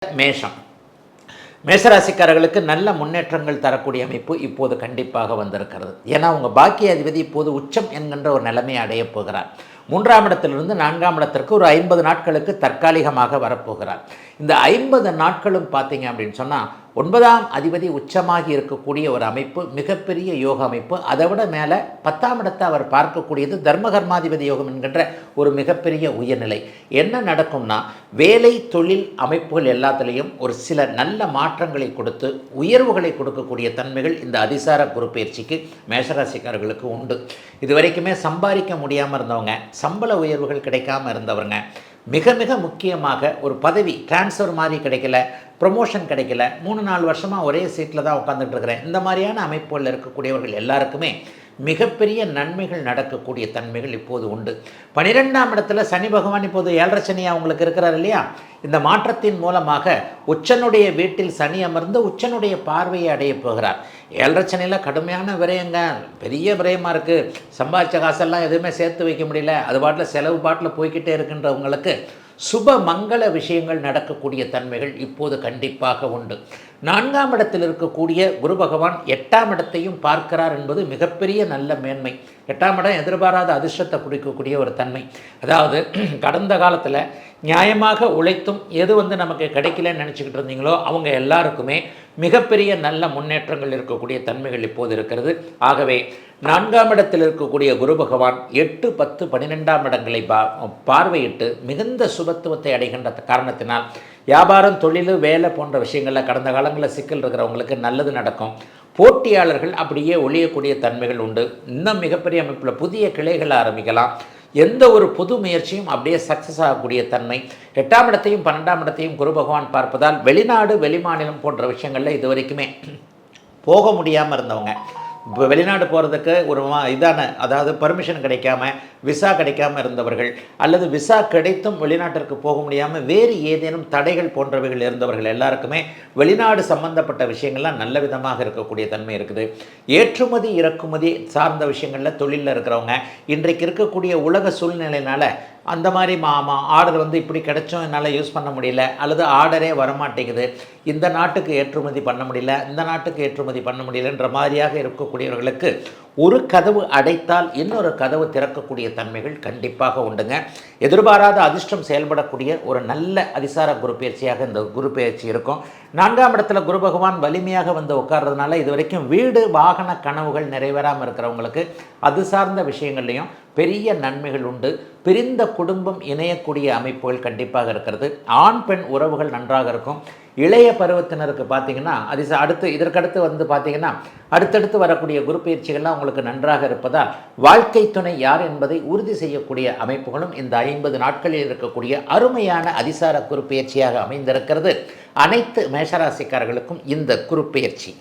மேஷம் மேசராசிக்காரர்களுக்கு நல்ல முன்னேற்றங்கள் தரக்கூடிய அமைப்பு இப்போது கண்டிப்பாக வந்திருக்கிறது. ஏன்னா உங்கள் பாக்கிய அதிபதி இப்போது உச்சம் என்கின்ற ஒரு நிலைமையை அடையப் போகிறார். 3ஆம் இடத்திலிருந்து 4ஆம் இடத்திற்கு ஒரு 50 நாட்களுக்கு தற்காலிகமாக வரப்போகிறார். இந்த 50 நாட்களும் பார்த்தீங்க அப்படின்னு சொன்னால் 9ஆம் அதிபதி உச்சமாகி இருக்கக்கூடிய ஒரு அமைப்பு மிகப்பெரிய யோக அமைப்பு. அதை விட மேலே 10ஆம் இடத்தை அவர் பார்க்கக்கூடியது தர்மகர்மாதிபதி யோகம் என்கின்ற ஒரு மிகப்பெரிய உயர்நிலை. என்ன நடக்கும்னா வேலை தொழில் அமைப்புகள் எல்லாத்துலேயும் ஒரு சில நல்ல மாற்றங்களை கொடுத்து உயர்வுகளை கொடுக்கக்கூடிய தன்மைகள் இந்த அதிசார குரு பயிற்சிக்கு மேஷராசிக்காரர்களுக்கு உண்டு. இது வரைக்குமே சம்பாதிக்க முடியாமல் இருந்தவங்க, சம்பள உயர்வுகள் கிடைக்காமல் இருந்தவங்க, மிக மிக முக்கியமாக ஒரு பதவி டிரான்ஸ்ஃபர் மாதிரி கிடைக்கல, ப்ரொமோஷன் கிடைக்கல, 3-4 வருஷமாக ஒரே சீட்டில் தான் உட்காந்துட்டு இருக்கிறேன், இந்த மாதிரியான அமைப்புகளில் இருக்கக்கூடியவர்கள் எல்லாருக்குமே மிகப்பெரிய நன்மைகள் நடக்கக்கூடிய தன்மைகள் இப்போது உண்டு. 12ஆம் இடத்துல சனி பகவான் இப்போது 7.5 சனி அவங்களுக்கு இருக்கிறார் இல்லையா? இந்த மாற்றத்தின் மூலமாக உச்சனுடைய வீட்டில் சனி அமர்ந்து உச்சனுடைய பார்வையை அடைய போகிறார். 7.5 சனியில் கடுமையான விரயங்க, பெரிய விரயமாக இருக்குது. சம்பாதிச்ச காசெல்லாம் எதுவுமே சேர்த்து வைக்க முடியல, அது பாட்டில் செலவு பாட்டில் போய்கிட்டே இருக்கின்றவங்களுக்கு சுப மங்கள விஷயங்கள் நடக்கக்கூடிய தன்மைகள் இப்போது கண்டிப்பாக உண்டு. 4ஆம் இடத்தில் இருக்கக்கூடிய குரு பகவான் 8ஆம் இடத்தையும் பார்க்கிறார் என்பது மிகப்பெரிய நல்ல மேன்மை. 8ஆம் இடம் எதிர்பாராத அதிர்ஷ்டத்தை கொடுக்கக்கூடிய ஒரு தன்மை. அதாவது கடந்த காலத்தில் நியாயமாக உழைத்தும் எது நமக்கு கிடைக்கலன்னு நினச்சிக்கிட்டு இருந்தீங்களோ அவங்க எல்லாருக்குமே மிகப்பெரிய நல்ல முன்னேற்றங்கள் இருக்கக்கூடிய தன்மைகள் இப்போது இருக்கிறது. ஆகவே 4ஆம் இடத்தில் இருக்கக்கூடிய குரு பகவான் 8, 10, 12ஆம் இடங்களை பார்வையிட்டு மிகுந்த சுபத்துவத்தை அடைகின்ற காரணத்தினால் வியாபாரம், தொழில், வேலை போன்ற விஷயங்களில் கடந்த காலங்களில் சிக்கல் இருக்கிறவங்களுக்கு நல்லது நடக்கும். போட்டியாளர்கள் அப்படியே ஒழியக்கூடிய தன்மைகள் உண்டு. இன்னும் மிகப்பெரிய அமைப்பில் புதிய கிளைகளை ஆரம்பிக்கலாம். எந்த ஒரு புது முயற்சியும் அப்படியே சக்ஸஸ் ஆகக்கூடிய தன்மை. 8ஆம் இடத்தையும் 12ஆம் இடத்தையும் குரு பகவான் பார்ப்பதால் வெளிநாடு, வெளிமாநிலம் போன்ற விஷயங்களில் இது வரைக்குமே போக முடியாமல் இருந்தவங்க, இப்போ வெளிநாடு போகிறதுக்கு ஒரு அதாவது பர்மிஷன் கிடைக்காம, விசா கிடைக்காமல் இருந்தவர்கள், அல்லது விசா கிடைத்தும் வெளிநாட்டிற்கு போக முடியாமல் வேறு ஏதேனும் தடைகள் போன்றவைகள் இருந்தவர்கள் எல்லாருக்குமே வெளிநாடு சம்பந்தப்பட்ட விஷயங்கள்லாம் நல்ல விதமாக இருக்கக்கூடிய தன்மை இருக்குது. ஏற்றுமதி இறக்குமதி சார்ந்த விஷயங்களில் தொழிலில் இருக்கிறவங்க இன்றைக்கு இருக்கக்கூடிய உலக சூழ்நிலையினால் அந்த மாதிரி ஆர்டர் இப்படி கிடைச்சோம் என்னால் யூஸ் பண்ண முடியல, அல்லது ஆர்டரே வரமாட்டேங்குது, இந்த நாட்டுக்கு ஏற்றுமதி பண்ண முடியல, இந்த நாட்டுக்கு ஏற்றுமதி பண்ண முடியலன்ற மாதிரியாக இருக்கக்கூடியவர்களுக்கு ஒரு கதவு அடைத்தால் இன்னொரு கதவு திறக்கக்கூடிய தன்மைகள் கண்டிப்பாக உண்டுங்க. எதிர்பாராத அதிர்ஷ்டம் செயல்படக்கூடிய ஒரு நல்ல அதிசார குரு பயிற்சியாக இந்த குரு பயிற்சி இருக்கும். 4ஆம் இடத்துல குரு பகவான் வலிமையாக உட்கார்றதுனால இது வரைக்கும் வீடு, வாகன கனவுகள் நிறைவேறாமல் இருக்கிறவங்களுக்கு அது சார்ந்த விஷயங்கள்லையும் பெரிய நன்மைகள் உண்டு. பிரிந்த குடும்பம் இணையக்கூடிய அமைப்புகள் கண்டிப்பாக இருக்கிறது. ஆண் பெண் உறவுகள் நன்றாக இருக்கும். இளைய பருவத்தினருக்கு பார்த்தீங்கன்னா அடுத்து இதற்கடுத்து பார்த்தீங்கன்னா அடுத்தடுத்து வரக்கூடிய குரு பயிற்சிகள்லாம் உங்களுக்கு நன்றாக இருப்பதால் வாழ்க்கை துணை யார் என்பதை உறுதி செய்யக்கூடிய அமைப்புகளும் இந்த 50 நாட்களில் இருக்கக்கூடிய அருமையான அதிசார குரு பயிற்சியாக அமைந்திருக்கிறது. அனைத்து மேஷராசிக்காரர்களுக்கும் இந்த குரு பயிற்சி